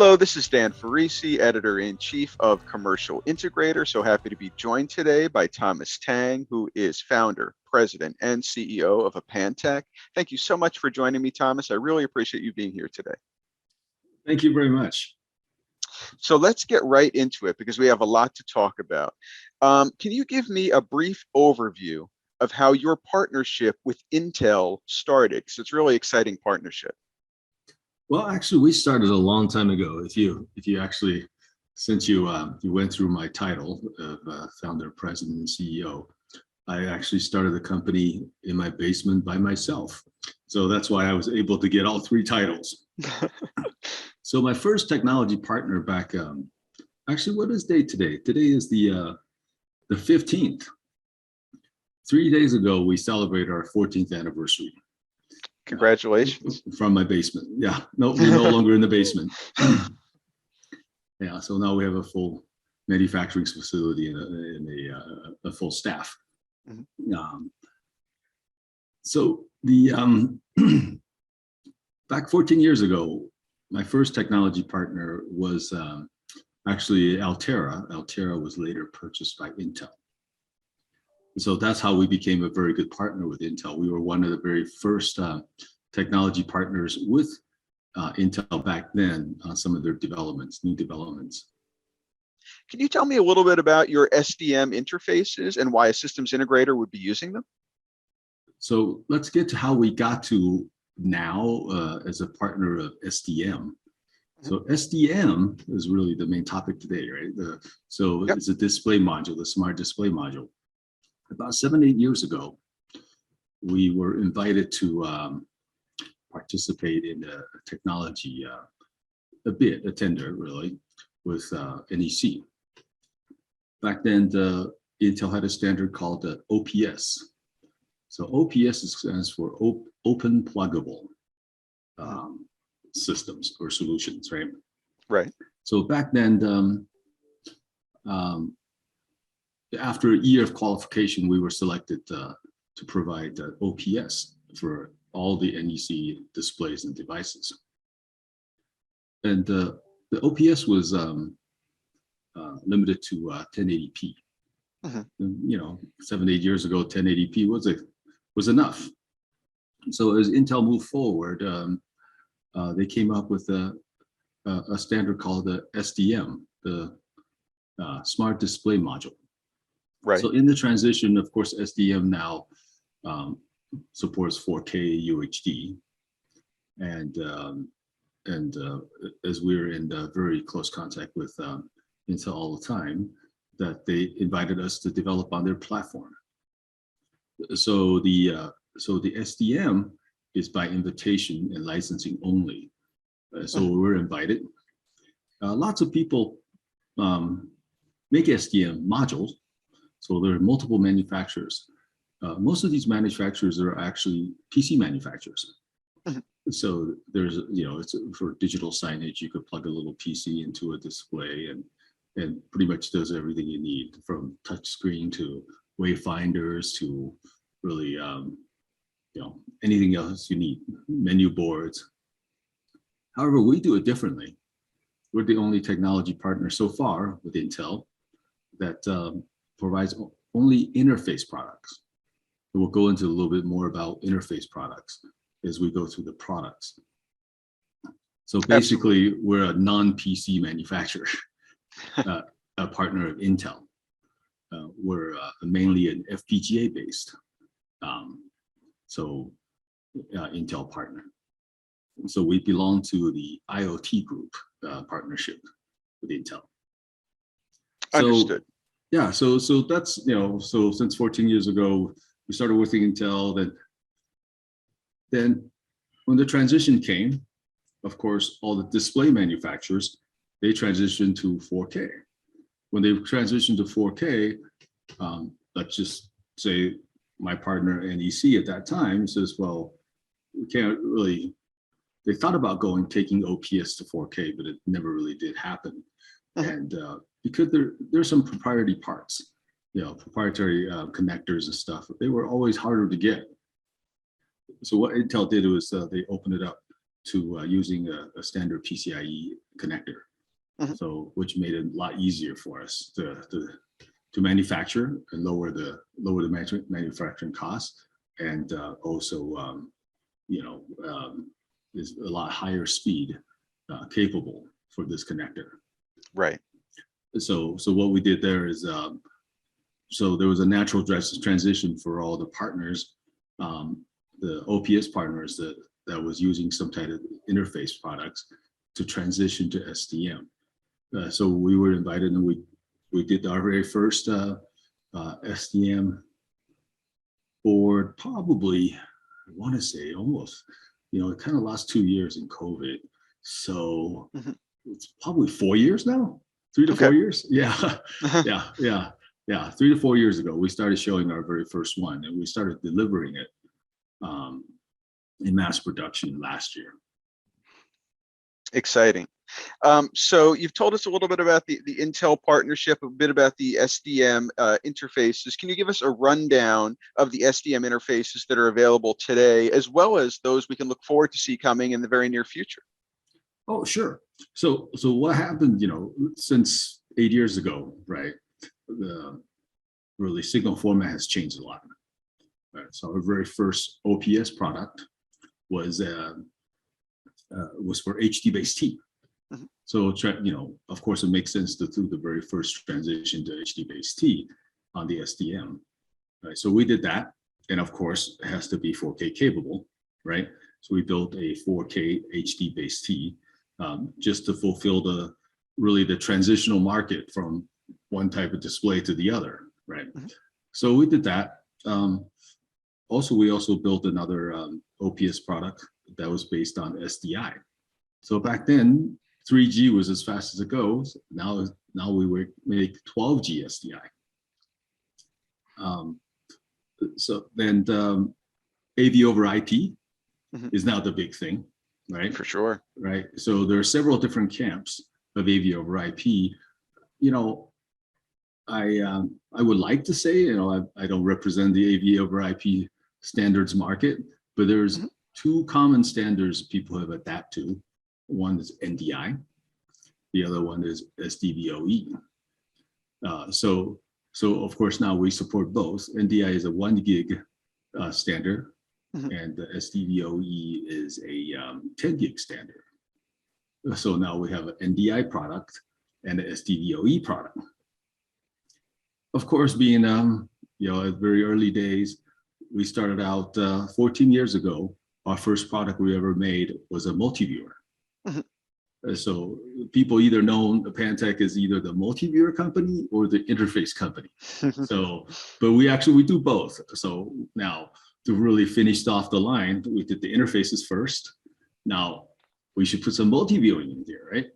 Hello, this is Dan Farisi, Editor-in-Chief of Commercial Integrator. So happy to be joined today by Thomas Tang, who is founder, president, and CEO of Apantac. Thank you so much for joining me, Thomas. I really appreciate you being here today. Thank you very much. So let's get right into it because we have a lot to talk about. Can you give me a brief overview of how your partnership with Intel started? Because it's a really exciting partnership. Well, actually, we started a long time ago. If you actually, since you went through my title of founder, president, and CEO, I actually started the company in my basement by myself. So that's why I was able to get all three titles. So my first technology partner back, actually, what is date today? Today is the 15th. 3 days ago, we celebrated our 14th anniversary. Congratulations. From my basement. Yeah, no, we're no longer in the basement. Yeah, so now we have a full manufacturing facility and a full staff. Mm-hmm. So the back 14 years ago, my first technology partner was actually Altera. Altera was later purchased by Intel. So that's how we became a very good partner with Intel. We were one of the very first technology partners with Intel back then on some of their developments, new developments. Can you tell me a little bit about your SDM interfaces and why a systems integrator would be using them? So let's get to how we got to now as a partner of SDM. So SDM is really the main topic today, right? Yep. It's a display module, the smart display module. About 7-8 years ago, we were invited to participate in a technology, a tender really, with NEC. Back then, Intel had a standard called the OPS. So OPS stands for Open Pluggable Systems or Solutions, right? Right. So back then, after a year of qualification, we were selected to provide OPS for all the NEC displays and devices. And the OPS was limited to 1080p. You know, 7-8 years ago, 1080p was enough. So as Intel moved forward, they came up with a standard called the SDM, the Smart Display Module. Right. So in the transition, of course, SDM now supports 4K UHD, and as we're in very close contact with Intel all the time, that they invited us to develop on their platform. So the SDM is by invitation and licensing only. So we're invited. Lots of people make SDM modules. So there are multiple manufacturers. Most of these manufacturers are actually PC manufacturers. So there's, you know, it's for digital signage, you could plug a little PC into a display and pretty much does everything you need, from touch screen to wayfinders to really, you know, anything else you need, menu boards. However, we do it differently. We're the only technology partner so far with Intel that provides only interface products. And we'll go into a little bit more about interface products as we go through the products. So basically, absolutely, we're a non-PC manufacturer, a partner of Intel. We're mainly an FPGA based, Intel partner. So we belong to the IoT group partnership with Intel. Understood. Yeah, so that's, you know, so since 14 years ago, we started working Intel. Then when the transition came, of course, all the display manufacturers, they transitioned to 4K. When they transitioned to 4K, let's just say my partner NEC at that time says, well, we can't really, they thought about taking OPS to 4K, but it never really did happen. And because there's some proprietary parts, you know, proprietary connectors and stuff, they were always harder to get. So what Intel did was they opened it up to using a standard PCIe connector. Mhm. So which made it a lot easier for us to manufacture and lower the manufacturing costs, and also is a lot higher speed capable for this connector. Right. So what we did there is so there was a natural transition for all the partners, the OPS partners that was using some type of interface products to transition to SDM. So we were invited, and we did our very first SDM board, probably, I want to say almost, it kind of lost 2 years in COVID. So Mhm. it's probably 4 years now, 3 to Okay. 4 years. Yeah, yeah. 3 to 4 years ago, we started showing our very first one, and we started delivering it in mass production last year. Exciting. So you've told us a little bit about the Intel partnership, a bit about the SDM interfaces. Can you give us a rundown of the SDM interfaces that are available today, as well as those we can look forward to see coming in the very near future? Oh, sure. So what happened, since 8 years ago, right? The really signal format has changed a lot. Right? So our very first OPS product was for HD-based-T. Mhm. So of course, it makes sense to do the very first transition to HD-based-T on the SDM. Right? So we did that, and of course, it has to be 4K capable, right? So we built a 4K HD-based-T just to fulfill the transitional market from one type of display to the other, right? Mhm. So we did that. We also built another OPS product that was based on SDI. So back then, 3G was as fast as it goes. Now we make 12G SDI. So then AV over IP Mhm. is now the big thing, right? For sure. Right. So there are several different camps of AV over IP. I would like to say, I don't represent the AV over IP standards market, but there's Mhm. two common standards people have adapted to. One is NDI, the other one is SDVoE. So of course now we support both. NDI is a 1 gig standard, Mhm. and the SDVoE is a 10 gig standard. So now we have an NDI product and an SDVoE product. Of course, being at very early days, we started out 14 years ago. Our first product we ever made was a multi-viewer. Mhm. So people either know Apantac as either the multi-viewer company or the interface company. So, but we do both. So now to really finish off the line, we did the interfaces first. Now we should put some multi-viewing in here, right?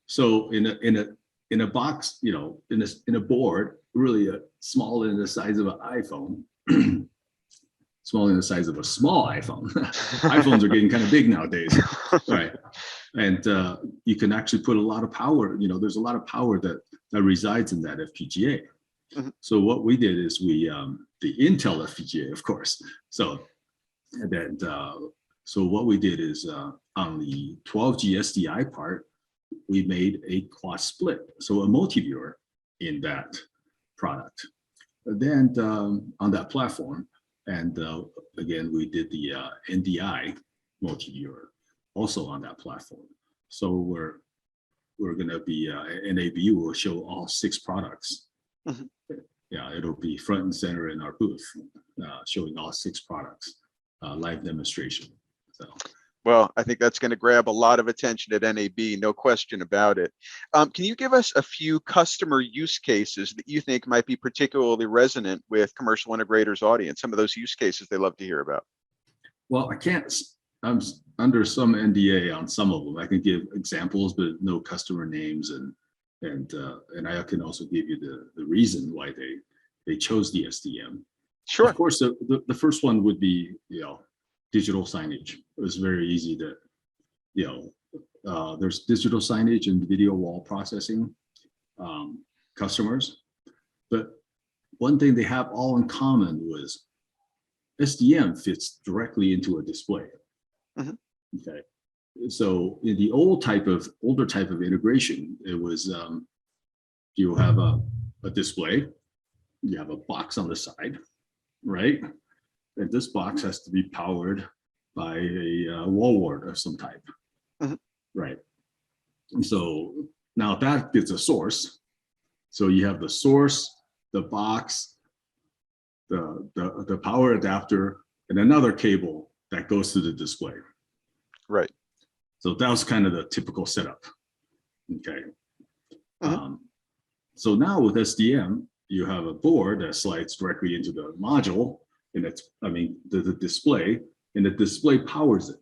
So in a box, in a board, really small in the size of an iPhone, small in the size of a small iPhone. iPhones are getting kind of big nowadays, right? And you can actually put a lot of power. There's a lot of power that resides in that FPGA. Mhm. So what we did is the Intel FPGA, of course. So what we did is on the 12G SDI part, we made a quad split, so a multi-viewer in that product. Then on that platform, and again, we did the NDI multi-viewer also on that platform. So we're going to be NAB will show all 6 products. Mhm. Yeah, it'll be front and center in our booth, showing all 6 products, live demonstration. So. Well, I think that's going to grab a lot of attention at NAB, no question about it. Can you give us a few customer use cases that you think might be particularly resonant with commercial integrators' audience, some of those use cases they love to hear about? Well, I'm under some NDA on some of them. I can give examples, but no customer names, and I can also give you the reason why they chose the SDM. Sure. Of course, the first one would be digital signage. It was very easy to there's digital signage and video wall processing customers, but one thing they have all in common was SDM fits directly into a display. Mhm. Okay, So in the older type of integration, it was you have a display, you have a box on the side, right? And this box has to be powered by a wall wart of some type, Mhm. right? And so now that gets a source. So you have the source, the box, the power adapter, and another cable that goes to the display. Right. So that was kind of the typical setup. Okay. Mhm. So now with SDM, you have a board that slides directly into the module, and the display, and the display powers it.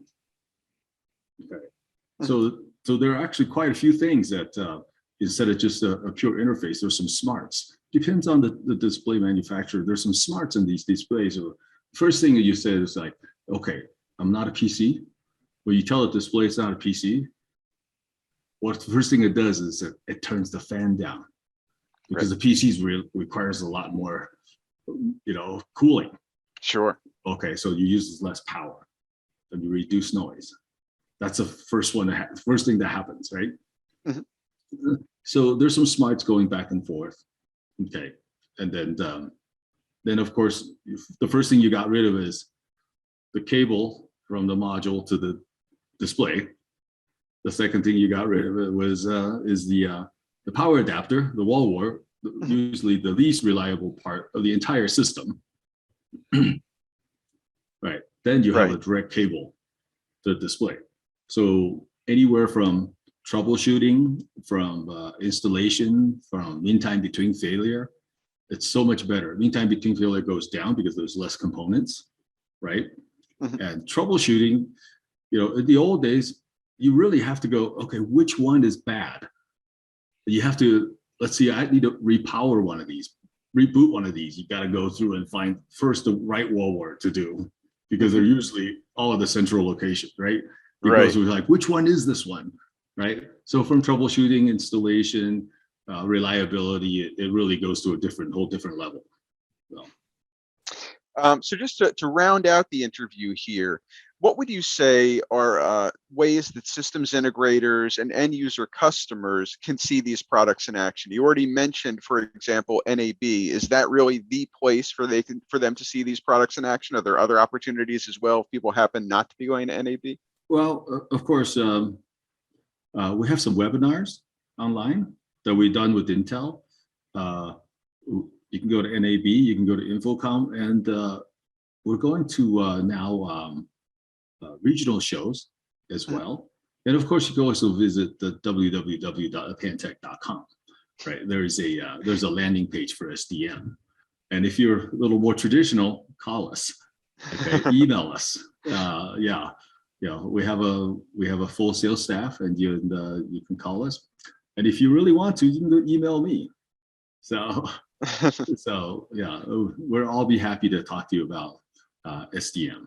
Okay. Mhm. So there are actually quite a few things that instead of just a pure interface, there's some smarts. Depends on the display manufacturer. There's some smarts in these displays. So first thing that you said is like, okay, I'm not a PC. When you tell the display it's not a PC, what the first thing it does is it turns the fan down, because Right. the PCs requires a lot more, cooling. Sure. Okay, so you use less power and you reduce noise. That's the first thing that happens, right? Mhm. So there's some smarts going back and forth. Okay, and then of course the first thing you got rid of is the cable from the module to the display. The second thing you got rid of it was is the power adapter, the wall wart, Mhm. usually the least reliable part of the entire system. Right. Then you have Right. a direct cable to the display. So anywhere from troubleshooting, from installation, from mean time between failure, it's so much better. Mean time between failure goes down because there's less components, right? Mhm. And troubleshooting, in the old days, you really have to go, okay, which one is bad? You have to, let's see, I need to repower one of these, reboot one of these. You got to go through and find first the right wall wart to do, because they're Mhm. usually all at the central location, right? You go Right. through like, which one is this one, right? So from troubleshooting, installation, reliability, it really goes to a whole different level. So, So just to round out the interview here, what would you say are ways that systems integrators and end user customers can see these products in action? You already mentioned, for example, NAB. Is that really the place for them to see these products in action? Are there other opportunities as well if people happen not to be going to NAB? well, of course, we have some webinars online that we've done with Intel. Uh, you can go to NAB, you can go to Infocom, and we're going to now regional shows as Mhm. well. And of course, you can also visit the www.apantec.com. Right, there's a landing page for SDM, and if you're a little more traditional, call us. Okay, email us. We have a full sales staff, and you can call us. And if you really want to, you can email me. So yeah, we'll all be happy to talk to you about SDM.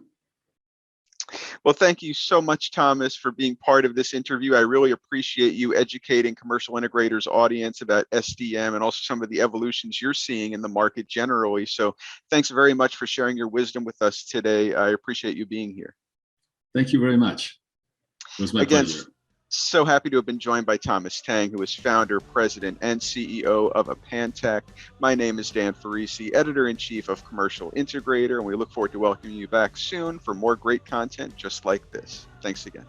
Well, thank you so much, Thomas, for being part of this interview. I really appreciate you educating commercial integrators audience about SDM and also some of the evolutions you're seeing in the market generally. So thanks very much for sharing your wisdom with us today. I appreciate you being here. Thank you very much. It was my Again, pleasure. so happy to have been joined by Thomas Tang, who is founder, president, and CEO of Apantac. My name is Dan Farisi, editor-in-chief of Commercial Integrator, and we look forward to welcoming you back soon for more great content just like this. Thanks again.